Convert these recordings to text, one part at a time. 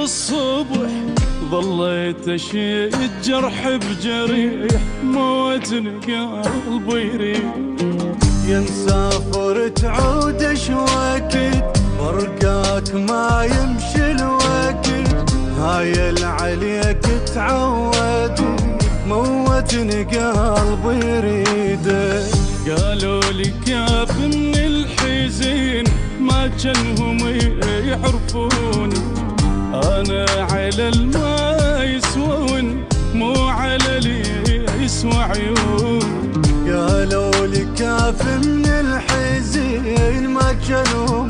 الصبح ظليت اشيل الجرح بجريح، موتني قلبي يريد. يا مسافر تعود وقت فرقاك ما يمشي الوقت، هايل عليك تعود موتني قلبي يريد. قالوا لي كاف من الحزين ما جنهم يعرفوني، انا على الما يسوون مو على لي يسوى عيوني. قالوا لي كاف من الحزين ما جنهم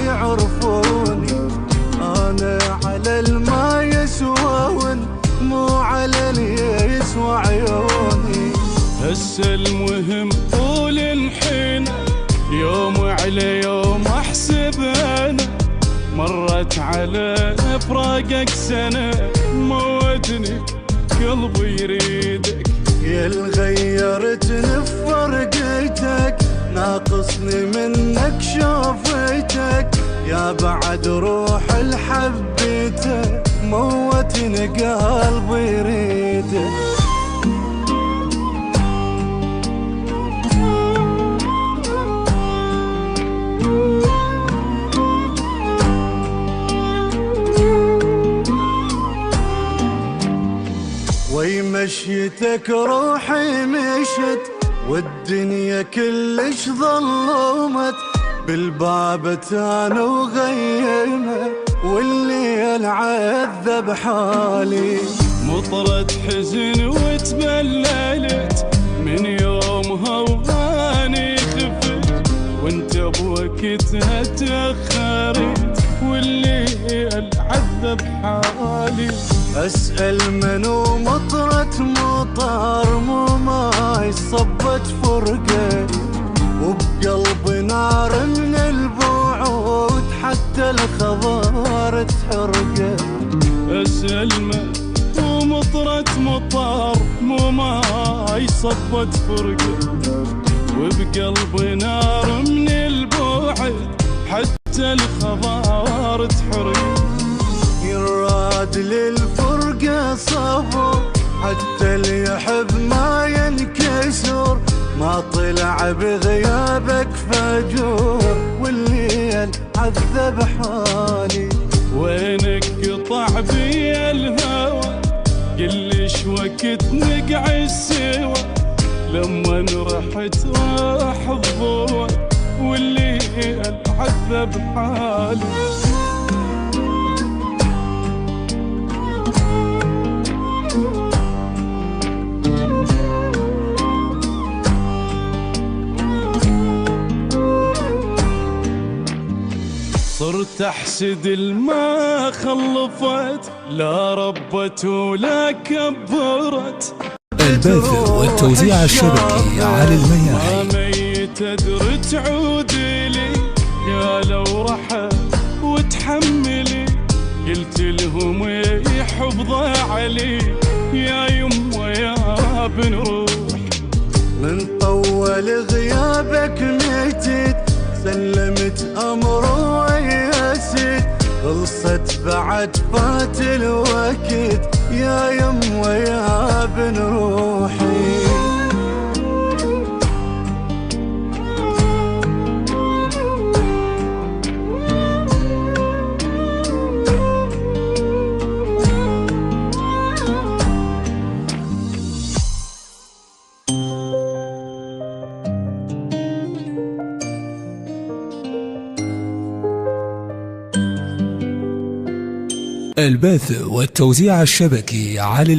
يعرفوني، انا على الما يسوون مو على لي يسوى عيوني. هسه المهم طول الحين يوم على يوم احسب انا، مرت على فراقك سنة موتني قلبي يريدك. يا الغيرتني بفرقتك ناقصني منك شوفتك، يا بعد روح الحبيتك موتني قلبي يريدك. وي مشيتك روحي مشت والدنيا كلش ظلمت، بالباب تانا وغيمة والليل عذب حالي. مطرت حزن وتبللت من يومها واني خفت، وانت بوقتها تأخرت والليل عذب حالي. أسأل منو مطرت مطر مو ماي صبت فرقة، وبقلبي نار من البعود حتى الخضار تحرقه. أسأل منو مطرت مطر مو ماي صبت فرقة، وبقلبي نار من البعد حتى الخضار تحرقه. يراد للفرقة صبر حتى اللي يحب ما ينكسر، ما طلع بغيابك فجور والليل عذب حالي. وينك قطع بي الهوى قلش وقت نقعد سوا، لما رحت راح الضوء والليل عذب حالي. صرت احسد الما خلفت، لا ربت ولا كبرت. البث والتوزيع الشبكي علي المياحي. ميت ادري تعودي لي يا لو رحت وتحملي، قلت لهم يحفظ علي يا يمه يا بنروح. من طول غيابك ميتت سلمت امر ويأست، خلصت بعد فات الوقت يا يمه يا بن روحي. البث والتوزيع الشبكي علي